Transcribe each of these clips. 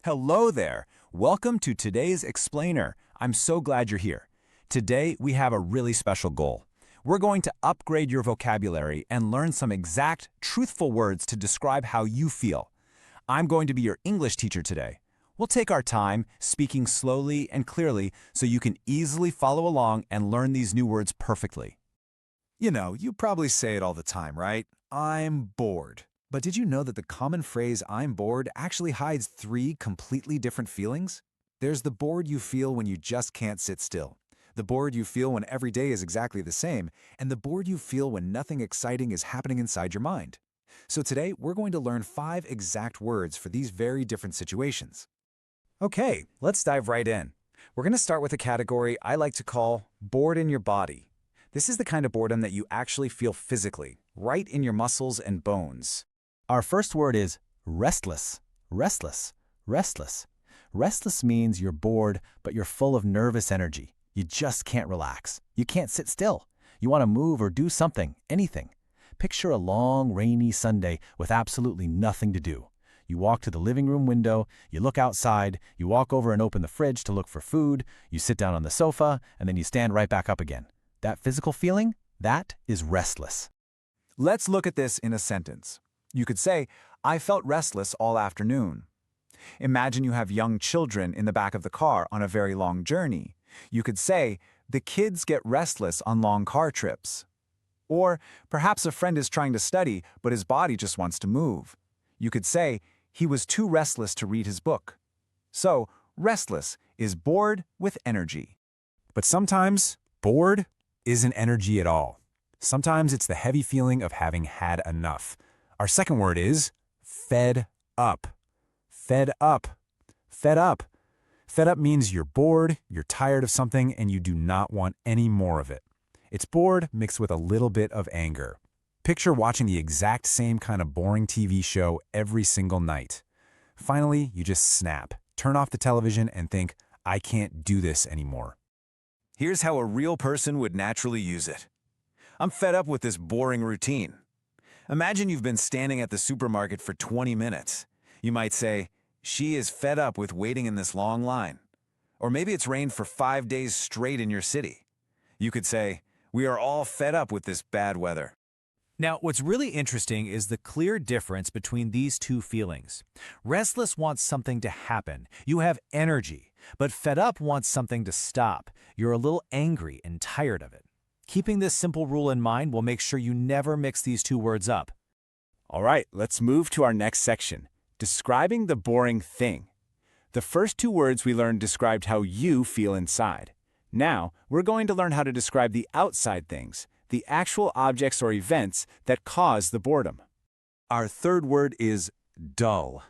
Hello there. Welcome to today's Explainer. I'm so glad you're here. Today, we have a really special goal. We're going to upgrade your vocabulary and learn some exact, truthful words to describe how you feel. I'm going to be your English teacher today. We'll take our time, speaking slowly and clearly so you can easily follow along and learn these new words perfectly. You probably say it all the time, right? I'm bored. But did you know that the common phrase I'm bored actually hides three completely different feelings? There's the bored you feel when you just can't sit still, the bored you feel when every day is exactly the same, and the bored you feel when nothing exciting is happening inside your mind. So today, we're going to learn 5 exact words for these very different situations. Okay, let's dive right in. We're going to start with a category I like to call bored in your body. This is the kind of boredom that you actually feel physically, right in your muscles and bones. Our first word is restless. Restless. Restless. Restless means you're bored, but you're full of nervous energy. You just can't relax. You can't sit still. You want to move or do something, anything. Picture a long, rainy Sunday with absolutely nothing to do. You walk to the living room window, you look outside, you walk over and open the fridge to look for food, you sit down on the sofa, and then you stand right back up again. That physical feeling, that is restless. Let's look at this in a sentence. You could say, I felt restless all afternoon. Imagine you have young children in the back of the car on a very long journey. You could say, the kids get restless on long car trips. Or perhaps a friend is trying to study, but his body just wants to move. You could say, he was too restless to read his book. So, restless is bored with energy. But sometimes, bored isn't energy at all. Sometimes it's the heavy feeling of having had enough. Our second word is fed up. Fed up. Fed up. Fed up means you're bored, you're tired of something, and you do not want any more of it. It's bored mixed with a little bit of anger. Picture watching the exact same kind of boring TV show every single night. Finally, you just snap, turn off the television, and think, I can't do this anymore. Here's how a real person would naturally use it. I'm fed up with this boring routine. Imagine you've been standing at the supermarket for 20 minutes. You might say, she is fed up with waiting in this long line. Or maybe it's rained for 5 days straight in your city. You could say, we are all fed up with this bad weather. Now, what's really interesting is the clear difference between these two feelings. Restless wants something to happen. You have energy. But fed up wants something to stop. You're a little angry and tired of it. Keeping this simple rule in mind will make sure you never mix these two words up. All right, let's move to our next section, describing the boring thing. The first 2 words we learned described how you feel inside. Now, we're going to learn how to describe the outside things, the actual objects or events that cause the boredom. Our third word is dull.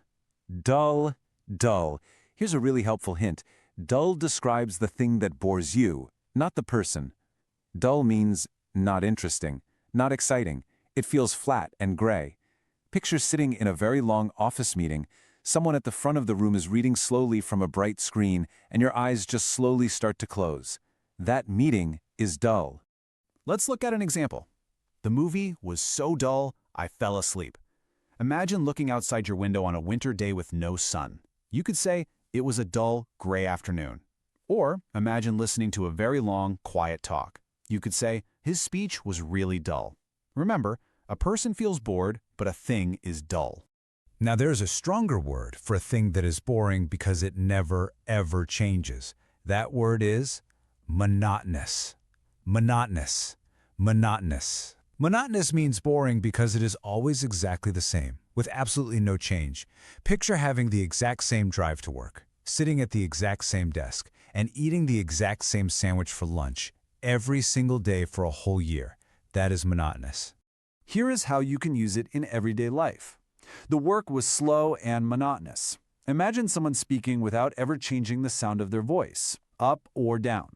Dull, dull. Here's a really helpful hint. Dull describes the thing that bores you, not the person. Dull means not interesting, not exciting. It feels flat and gray. Picture sitting in a very long office meeting. Someone at the front of the room is reading slowly from a bright screen, and your eyes just slowly start to close. That meeting is dull. Let's look at an example. The movie was so dull, I fell asleep. Imagine looking outside your window on a winter day with no sun. You could say, it was a dull, gray afternoon. Or imagine listening to a very long, quiet talk. You could say, his speech was really dull. Remember, a person feels bored, but a thing is dull. Now there's a stronger word for a thing that is boring because it never, ever changes. That word is monotonous. Monotonous. Monotonous. Monotonous means boring because it is always exactly the same, with absolutely no change. Picture having the exact same drive to work, sitting at the exact same desk, and eating the exact same sandwich for lunch every single day for a whole year. That is monotonous. Here is how you can use it in everyday life. The work was slow and monotonous. Imagine someone speaking without ever changing the sound of their voice, up or down.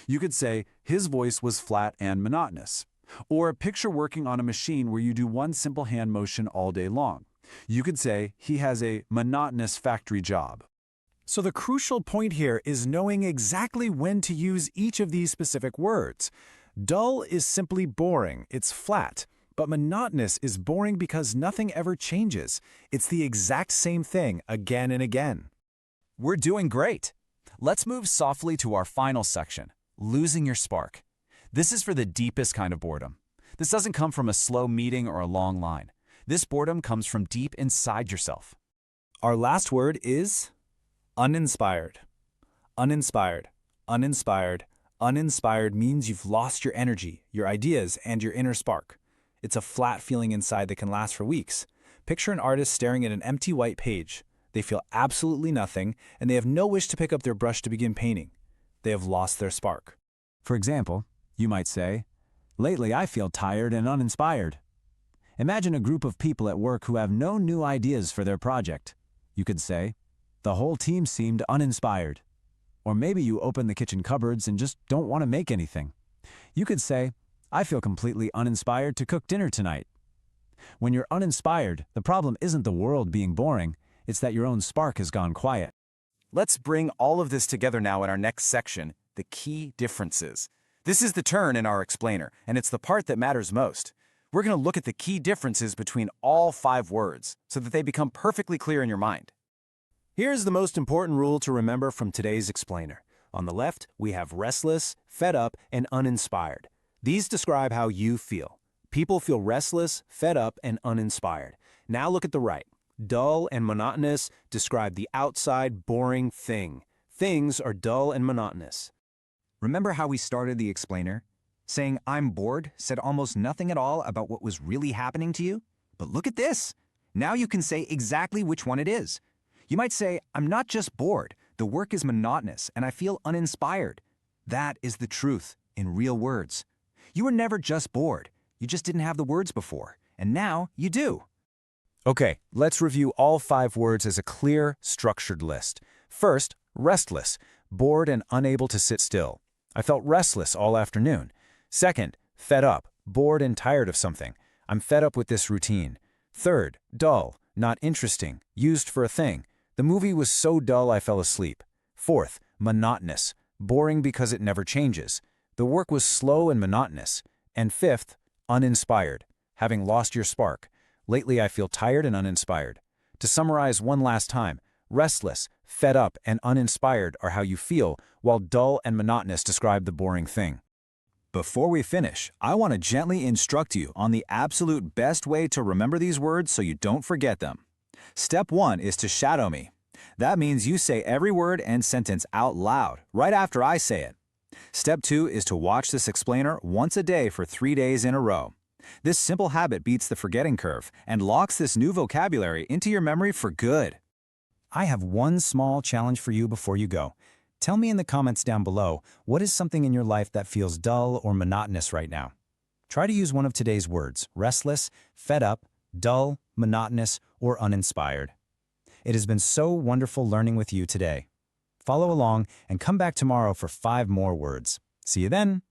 You could say, his voice was flat and monotonous. Or picture working on a machine where you do one simple hand motion all day long. You could say, he has a monotonous factory job. So the crucial point here is knowing exactly when to use each of these specific words. Dull is simply boring, it's flat. But monotonous is boring because nothing ever changes. It's the exact same thing again and again. We're doing great. Let's move softly to our final section, losing your spark. This is for the deepest kind of boredom. This doesn't come from a slow meeting or a long line. This boredom comes from deep inside yourself. Our last word is uninspired. Uninspired, uninspired, uninspired means you've lost your energy, your ideas, and your inner spark. It's a flat feeling inside that can last for weeks. Picture an artist staring at an empty white page. They feel absolutely nothing, and they have no wish to pick up their brush to begin painting. They have lost their spark. For example, you might say, "Lately I feel tired and uninspired." Imagine a group of people at work who have no new ideas for their project. You could say, "The whole team seemed uninspired." Or maybe you open the kitchen cupboards and just don't want to make anything. You could say, "I feel completely uninspired to cook dinner tonight." When you're uninspired, the problem isn't the world being boring, it's that your own spark has gone quiet. Let's bring all of this together now in our next section, the key differences. This is the turn in our explainer, and it's the part that matters most. We're going to look at the key differences between all 5 words so that they become perfectly clear in your mind. Here's the most important rule to remember from today's explainer. On the left, we have restless, fed up, and uninspired. These describe how you feel. People feel restless, fed up, and uninspired. Now look at the right. Dull and monotonous describe the outside, boring thing. Things are dull and monotonous. Remember how we started the explainer? Saying "I'm bored" said almost nothing at all about what was really happening to you? But look at this. Now you can say exactly which one it is. You might say, "I'm not just bored. The work is monotonous and I feel uninspired." That is the truth in real words. You were never just bored. You just didn't have the words before. And now you do. Okay, let's review all 5 words as a clear, structured list. First, restless, bored and unable to sit still. I felt restless all afternoon. Second, fed up, bored and tired of something. I'm fed up with this routine. Third, dull, not interesting, used for a thing. The movie was so dull I fell asleep. Fourth, monotonous, boring because it never changes. The work was slow and monotonous. And fifth, uninspired, having lost your spark. Lately I feel tired and uninspired. To summarize one last time, restless, fed up, and uninspired are how you feel, while dull and monotonous describe the boring thing. Before we finish, I want to gently instruct you on the absolute best way to remember these words so you don't forget them. Step 1 is to shadow me. That means you say every word and sentence out loud, right after I say it. Step 2 is to watch this explainer once a day for 3 days in a row. This simple habit beats the forgetting curve and locks this new vocabulary into your memory for good. I have one small challenge for you before you go. Tell me in the comments down below, what is something in your life that feels dull or monotonous right now? Try to use one of today's words: restless, fed up, dull, monotonous, or uninspired. It has been so wonderful learning with you today. Follow along and come back tomorrow for 5 more words. See you then!